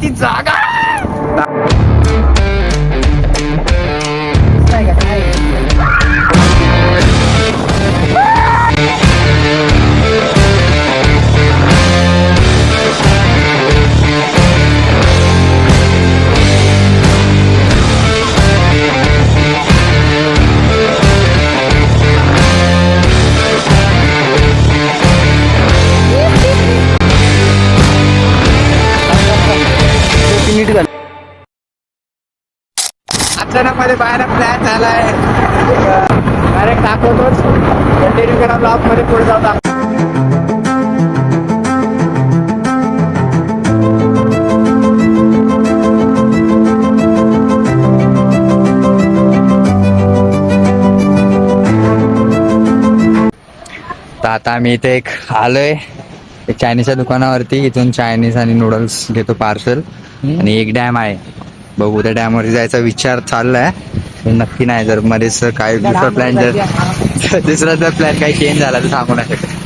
ती जागा अचानक मध्ये बाहेर प्लॅन झालाय. डायरेक्ट दाखवतोच. कंटिन्यू करा ब्लॉग मध्ये पुढे जाऊ. तर आता आम्ही इथे एक आलोय एक चायनीजच्या दुकानावरती. इथून चायनीज आणि नूडल्स घेतो पार्सल. आणि एक डॅम आहे, बघू त्या डॅम वरती जायचा विचार चाललाय. नक्की नाही, जर मध्येच काय दुसरा प्लॅन जर प्लॅन काही चेंज झाला तर सांगू नाही शकत.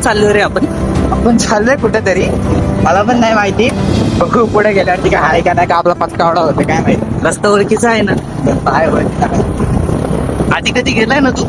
चाललो रे आपण चाललोय कुठेतरी, मला पण नाही माहिती. बघू पुढे गेल्यावरती काय आहे का नाही, का आपला पत्का एवढा होतं काय माहिती. रस्ता ओळखीचा आहे ना, काय होय. आधी कधी गेलाय ना तू?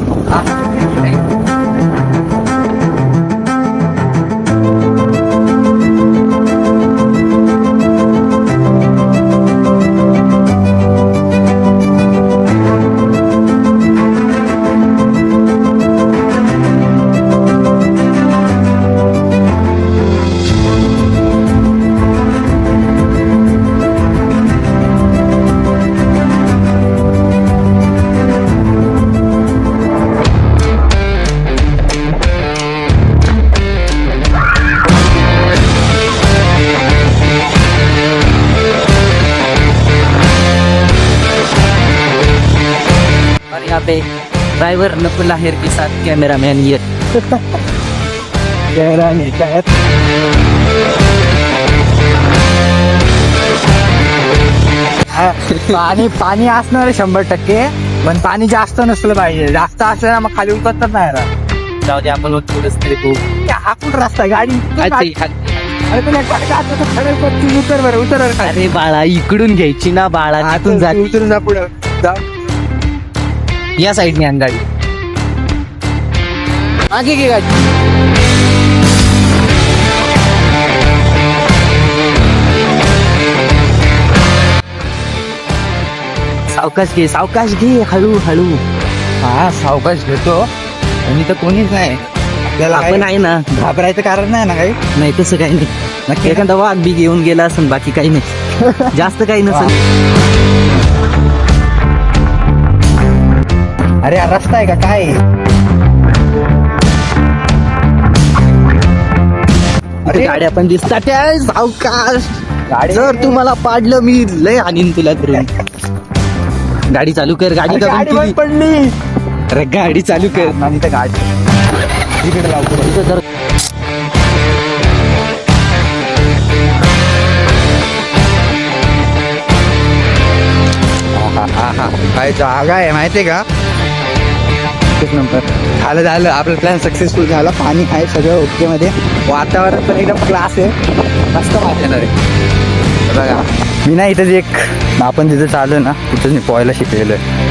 यहाँ पे ड्राइवर नकुल लाहिर के साथ कैमरामैन ये चेहरा नाही काय. पाणी असणार 100%, पण पाणी जास्त नसलं पाहिजे. जास्त असलं ना मग खाली उतरतात नाही राहत. जाऊ दे, आपण थोडंच तरी बघू. हा कुठं रस्ता आहे? गाडी अरे पण उतर बरं, उतर. अरे बाळा, इकडून घ्यायची ना बाळा, तिथून जा, उतरून जा पुढे जा. या साईडने आण गाडी. मागे घे गाडी. सावकाश घे हळू हळू. हा सावकाश घेतो, आणि तर कोणीच नाही आपल्याला. आपण आहे ना, घाबरायचं कारण नाही ना काही. नाही तसं काही नाही. नक्की एखादा वाघ बी घेऊन गेला असेल, बाकी काही नाही. जास्त काही नसेल. अरे हा रस्ता आहे का काय? अरे गाड्या पण दिसतात. सावकाश. जर तुम्हाला पाडलं मी लय आणीन तुला धरून. गाडी चालू कर. गाडी गाडी पडली. अरे गाडी चालू कर. गाडी तिकडे लावतो. काय जागा आहे माहितीये का? एक नंबर. झालं आपलं प्लॅन सक्सेसफुल झाला. पाणी आहे सगळं ओके मध्ये. वातावरण पण एकदम क्लास आहे. मस्त मजा येणार आहे. बघा मी ना इथंच एक, आपण जिथं चालू ना तिथंच मी पोहायला शिकलेलो आहे.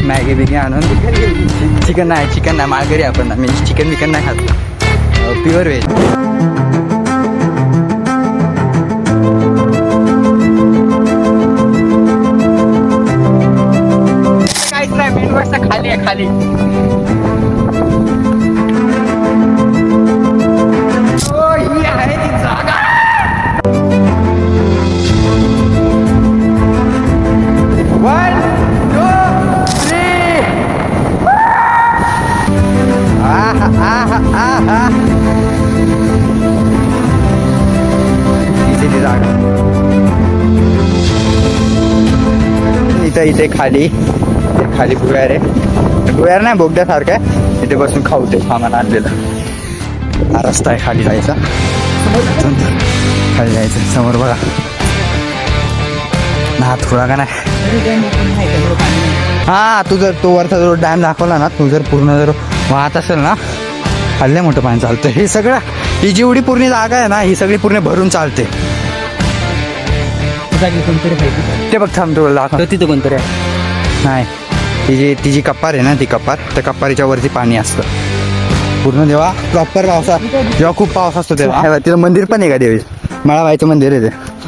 मॅगी बिगी आणून. चिकन नाही माळकरी आपण ना. मी चिकन बिकन नाही खात, प्युअर व्हेज. इथं इथे खाली भुयार आहे. भुयार नाही बोगद्यासारखं आहे. इथे बसून खाऊ ते सामान आणलेलं. हा रस्ता आहे खाली जायचा. खाली जायचं समोर बघा. हा थोडा का नाही. हा तू जर तो वरचा जो डॅम दाखवला ना, तू जर पूर्ण जर वाहत असेल ना, हल्ले मोठं पाणी चालतं. हे सगळं ही जेवढी पूर्ण जागा आहे ना, ही सगळी पूर्ण भरून चालते. ते बघ थांबतो दाखव. तिथं कोणतरी आहे. नाही ती जी कप्पार आहे ना, ती कप्पार, त्या कप्पारीच्या वरती पाणी असतं पूर्ण. जेव्हा प्रॉपर पावसा, जेव्हा खूप पाऊस असतो तेव्हा तिथं मंदिर पण आहे का देवी, मळाबाईचं मंदिर आहे ते.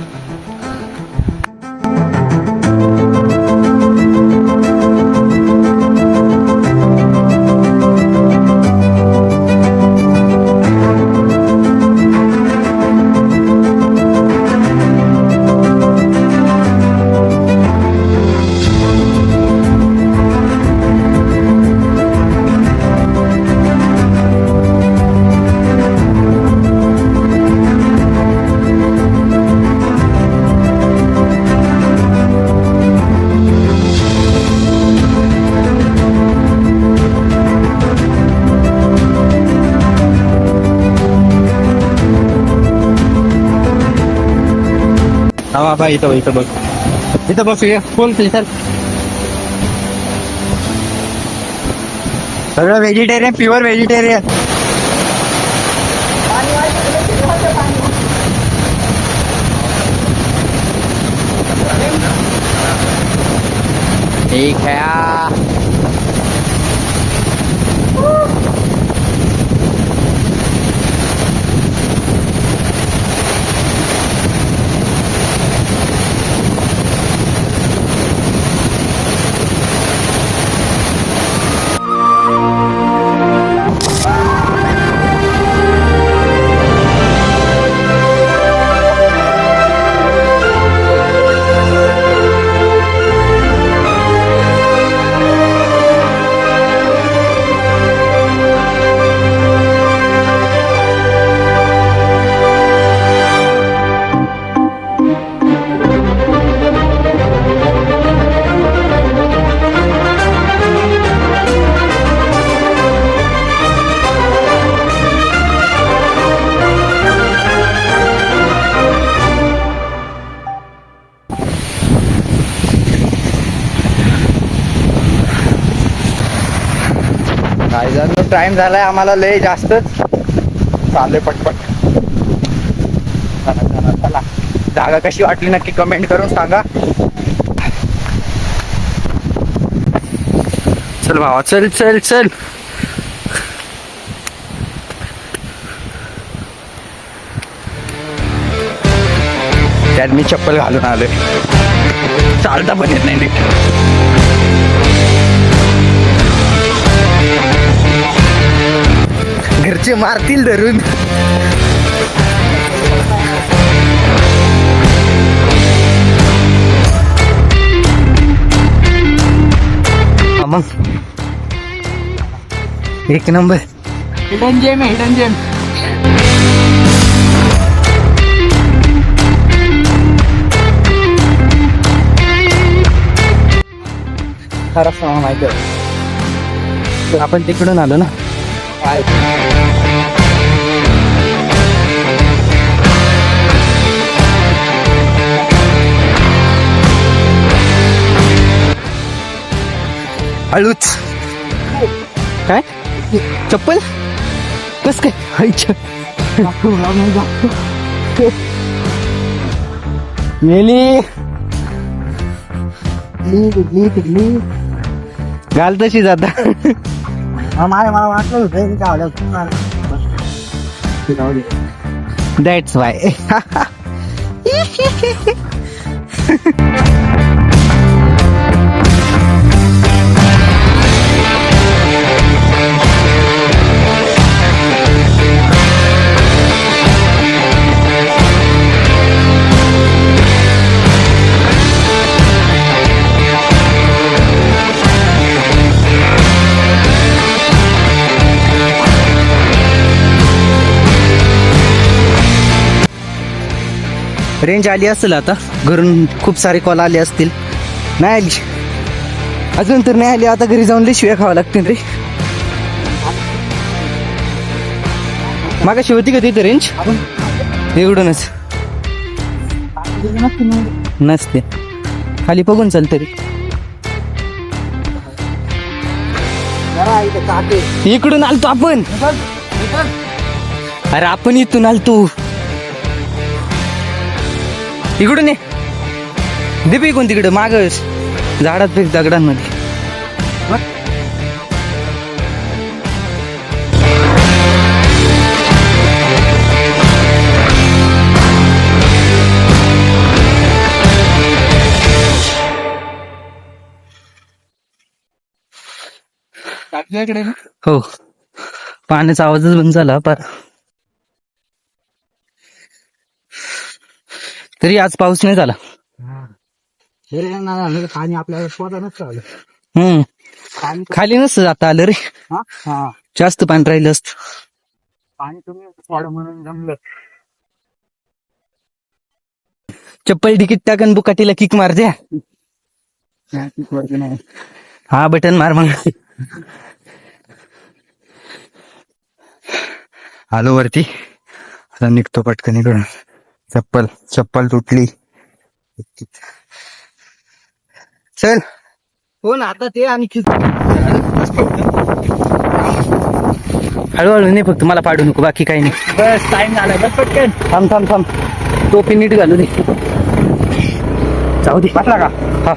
हा बाबा इथं बघ. इथं बघ फुल फिल्टर. सगळं व्हेजिटेरियन, प्युअर व्हेजिटेरियन. ठीक है. टाइम झालाय आम्हाला लय जास्तच. चालले पटपट. चला जागा कशी वाटली नक्की कमेंट करून सांगा. चल भावा चल चल चल. त्यात मी चप्पल घालून आलोय. चालता पण येत नाही नीट. घरचे मारतील धरून. मग एक नंबर. हिडन जेम आहे, हिडन जेम. खरंच माहिती आहे. आपण तिकडून आलो ना. हळूच. काय चप्पल कस काय मेली. घाल तशी जाता. मला वाटलं होतं दॅट्स वाय. रेंज आली असेल आता. घरून खूप सारे कॉल आले असतील. नाही अजून तर नाही आली, आता घरी जाऊन लई शिव्या खावा लागतील रे. मागाशी होती का तिथे रेंज? एवढूनच नसते, खाली बघून चाल तरी. इकडून आलतो आपण. अरे आपण इथून आलतो, इकडून ये. दीपी कोण तिकडं मागच झाडात फेक दगडांमध्ये. हो, पाण्याचा आवाजच बंद झाला पार. तरी आज पाऊस नाही झाला. पाणी आपल्याला स्वतः नसतं आलं. खाली नसतं जाता आलं रे, जास्त पाणी राहिलं असत. पाणी तुम्ही थोडं म्हणून जमलं. चप्पल तिकीट टाकन बुकाटीला किक मार द्या. नाही हा बटन मार मग. आलो वरती, आता निघतो पटकन इकडून. चप्पल तुटली. चल. हो ना, आता ते आणि हळूहळू नाही, फक्त मला पाडू नको, बाकी काही नाही. बस टाइम झाला, बस पटकन. थांब टोपी नीट घालू दे. जाऊ दे, बसला का? हा.